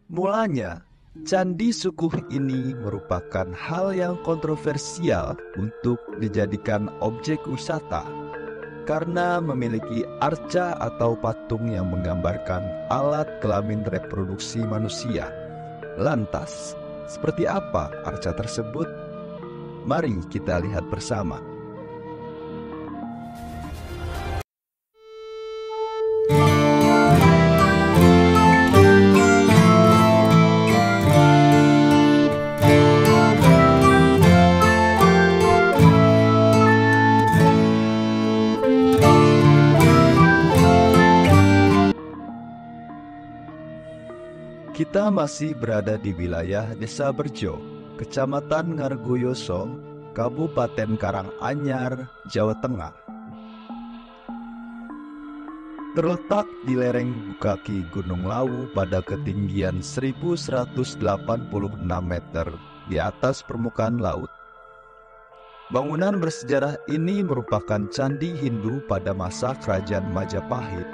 Mulanya, candi Sukuh ini merupakan hal yang kontroversial untuk dijadikan objek wisata karena memiliki arca atau patung yang menggambarkan alat kelamin reproduksi manusia. Lantas, seperti apa arca tersebut? Mari kita lihat bersama. Kita masih berada di wilayah Desa Berjo, Kecamatan Ngargoyoso, Kabupaten Karanganyar, Jawa Tengah. Terletak di lereng kaki Gunung Lawu pada ketinggian 1186 meter di atas permukaan laut. Bangunan bersejarah ini merupakan candi Hindu pada masa Kerajaan Majapahit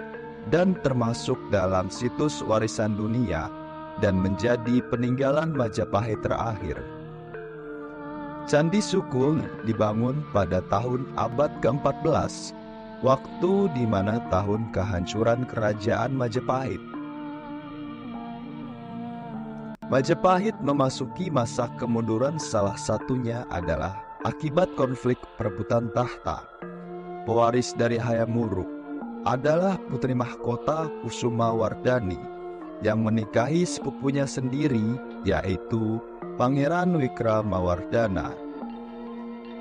dan termasuk dalam situs warisan dunia dan menjadi peninggalan Majapahit terakhir. Candi Sukuh dibangun pada tahun abad ke-14, waktu di mana tahun kehancuran Kerajaan Majapahit. Majapahit memasuki masa kemunduran, salah satunya adalah akibat konflik perebutan tahta. Pewaris dari Hayam Wuruk adalah putri mahkota Kusuma Wardani yang menikahi sepupunya sendiri, yaitu Pangeran Wikramawardhana.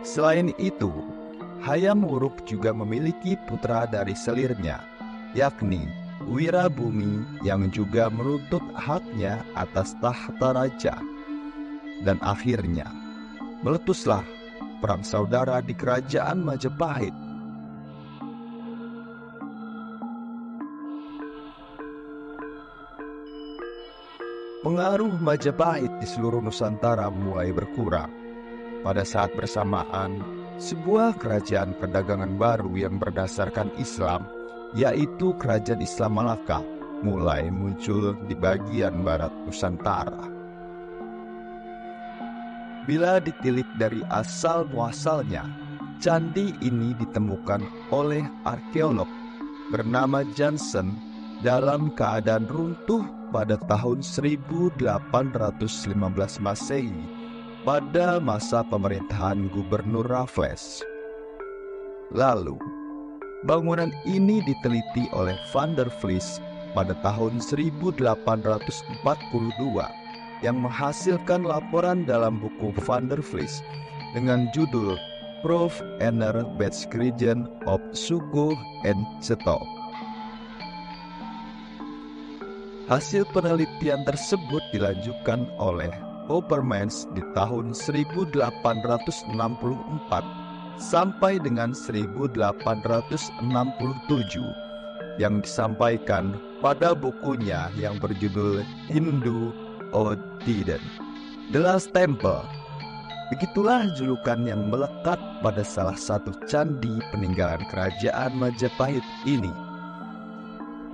Selain itu, Hayam Wuruk juga memiliki putra dari selirnya, yakni Wirabumi, yang juga menuntut haknya atas tahta raja. Dan akhirnya, meletuslah perang saudara di Kerajaan Majapahit. Pengaruh Majapahit di seluruh Nusantara mulai berkurang. Pada saat bersamaan, sebuah kerajaan perdagangan baru yang berdasarkan Islam, yaitu Kerajaan Islam Malaka, mulai muncul di bagian barat Nusantara. Bila ditilik dari asal-muasalnya, candi ini ditemukan oleh arkeolog bernama Jansen dalam keadaan runtuh pada tahun 1815 Masehi pada masa pemerintahan Gubernur Raffles. Lalu, bangunan ini diteliti oleh Van der Vlies pada tahun 1842 yang menghasilkan laporan dalam buku Van der Vlies dengan judul Proof eener Beschrijving op Sukuh en Zeto. Hasil penelitian tersebut dilanjutkan oleh Oppermans di tahun 1864 sampai dengan 1867 yang disampaikan pada bukunya yang berjudul Hindu Odiden, The Last Temple. Begitulah julukan yang melekat pada salah satu candi peninggalan Kerajaan Majapahit ini.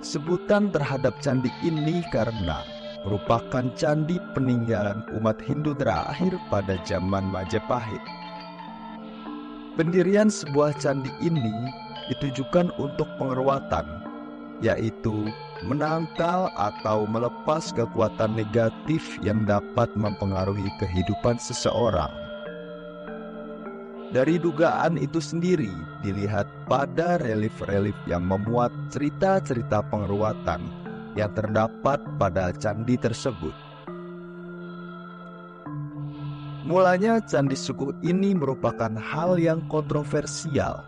Sebutan terhadap candi ini karena merupakan candi peninggalan umat Hindu terakhir pada zaman Majapahit. Pendirian sebuah candi ini ditujukan untuk pengeruatan, yaitu menangkal atau melepas kekuatan negatif yang dapat mempengaruhi kehidupan seseorang. Dari dugaan itu sendiri dilihat pada relief-relief yang memuat cerita-cerita pengeruatan yang terdapat pada candi tersebut. Mulanya candi Sukuh ini merupakan hal yang kontroversial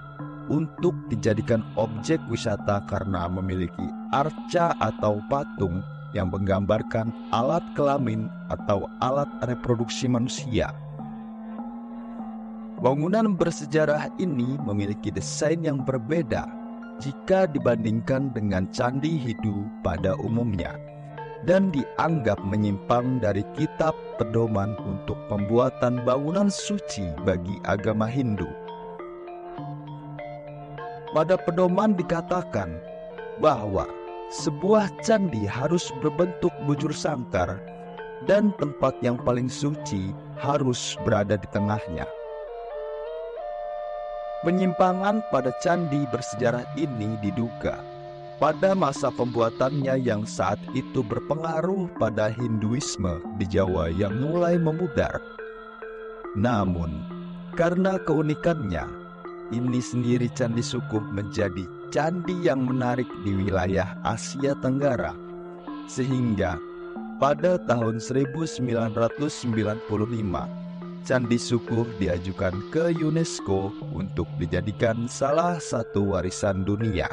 untuk dijadikan objek wisata karena memiliki arca atau patung yang menggambarkan alat kelamin atau alat reproduksi manusia. Bangunan bersejarah ini memiliki desain yang berbeda jika dibandingkan dengan candi Hindu pada umumnya dan dianggap menyimpang dari kitab pedoman untuk pembuatan bangunan suci bagi agama Hindu. Pada pedoman dikatakan bahwa sebuah candi harus berbentuk bujur sangkar dan tempat yang paling suci harus berada di tengahnya. Penyimpangan pada candi bersejarah ini diduga pada masa pembuatannya yang saat itu berpengaruh pada Hinduisme di Jawa yang mulai memudar. Namun, karena keunikannya, ini sendiri Candi Sukuh menjadi candi yang menarik di wilayah Asia Tenggara, sehingga pada tahun 1995, Candi Sukuh diajukan ke UNESCO untuk dijadikan salah satu warisan dunia.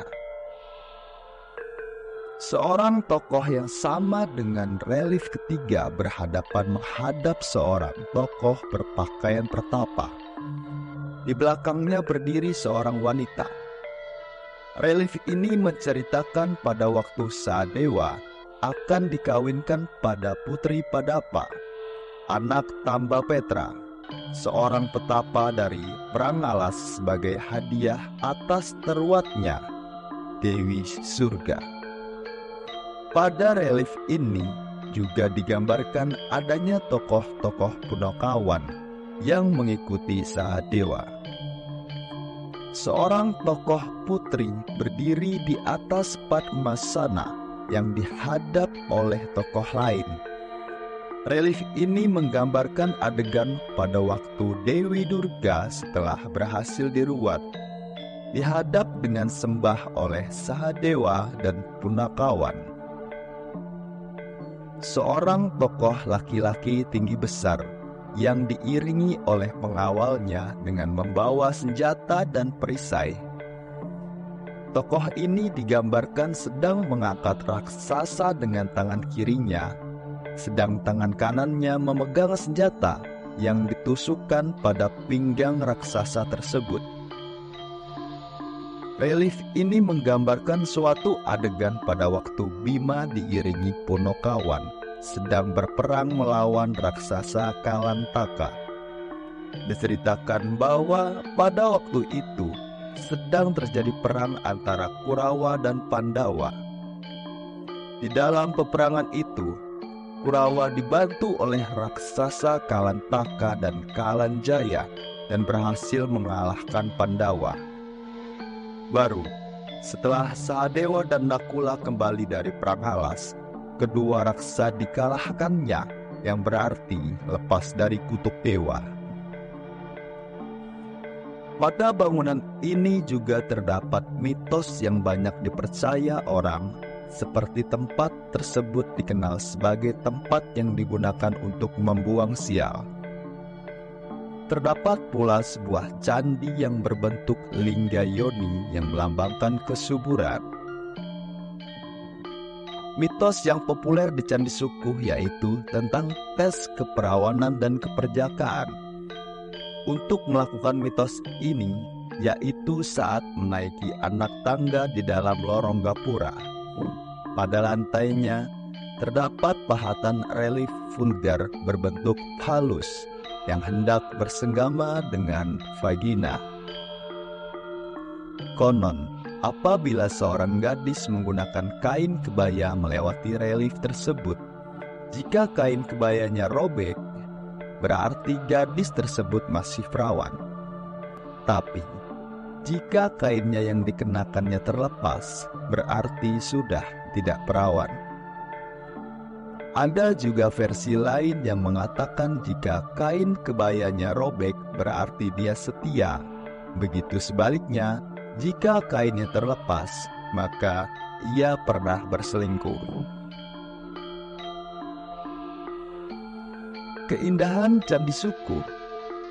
Seorang tokoh yang sama dengan relief ketiga berhadapan menghadap seorang tokoh berpakaian pertapa. Di belakangnya berdiri seorang wanita. Relief ini menceritakan pada waktu Sahadewa akan dikawinkan pada Putri Padapa, anak Tambapetra, seorang petapa dari Prangalas sebagai hadiah atas terwatnya Dewi Surga. Pada relief ini juga digambarkan adanya tokoh-tokoh Punokawan yang mengikuti Sahadewa. Seorang tokoh putri berdiri di apas Padmasana yang dihadap oleh tokoh lain. Relief ini menggambarkan adegan pada waktu Dewi Durga setelah berhasil diruat, dihadap dengan sembah oleh Sahadewa dan Punakawan. Seorang tokoh laki-laki tinggi besar yang diiringi oleh pengawalnya dengan membawa senjata dan perisai. Tokoh ini digambarkan sedang mengangkat raksasa dengan tangan kirinya, sedang tangan kanannya memegang senjata yang ditusukkan pada pinggang raksasa tersebut. Relief ini menggambarkan suatu adegan pada waktu Bima diiringi Punokawan sedang berperang melawan raksasa Kalantaka. Diceritakan bahwa pada waktu itu sedang terjadi perang antara Kurawa dan Pandawa. Di dalam peperangan itu, Kurawa dibantu oleh raksasa Kalantaka dan Kalanjaya dan berhasil mengalahkan Pandawa. Baru setelah Sahadewa dan Nakula kembali dari perang alas, kedua raksa dikalahkannya, yang berarti lepas dari kutuk dewa. Pada bangunan ini juga terdapat mitos yang banyak dipercaya orang, seperti tempat tersebut dikenal sebagai tempat yang digunakan untuk membuang sial. Terdapat pula sebuah candi yang berbentuk lingga yoni yang melambangkan kesuburan. Mitos yang populer di Candi Sukuh yaitu tentang tes keperawanan dan keperjakaan. Untuk melakukan mitos ini, yaitu saat menaiki anak tangga di dalam lorong gapura. Pada lantainya, terdapat pahatan relief vulgar berbentuk halus yang hendak bersenggama dengan vagina. Konon, apabila seorang gadis menggunakan kain kebaya melewati relief tersebut, jika kain kebayanya robek, berarti gadis tersebut masih perawan. Tapi, jika kainnya yang dikenakannya terlepas, berarti sudah tidak perawan. Ada juga versi lain yang mengatakan jika kain kebayanya robek berarti dia setia. Begitu sebaliknya, jika kainnya terlepas, maka ia pernah berselingkuh. Keindahan Candi Sukuh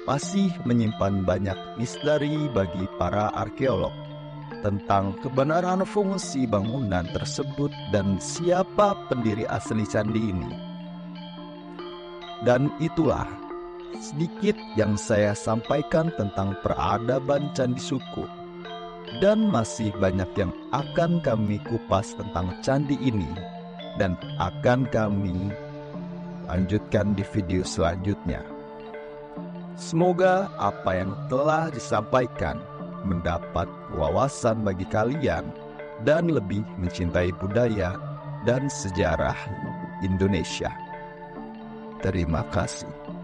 masih menyimpan banyak misteri bagi para arkeolog tentang kebenaran fungsi bangunan tersebut dan siapa pendiri asli candi ini. Dan itulah sedikit yang saya sampaikan tentang peradaban Candi Sukuh. Dan masih banyak yang akan kami kupas tentang candi ini dan akan kami lanjutkan di video selanjutnya. Semoga apa yang telah disampaikan mendapat wawasan bagi kalian dan lebih mencintai budaya dan sejarah Indonesia. Terima kasih.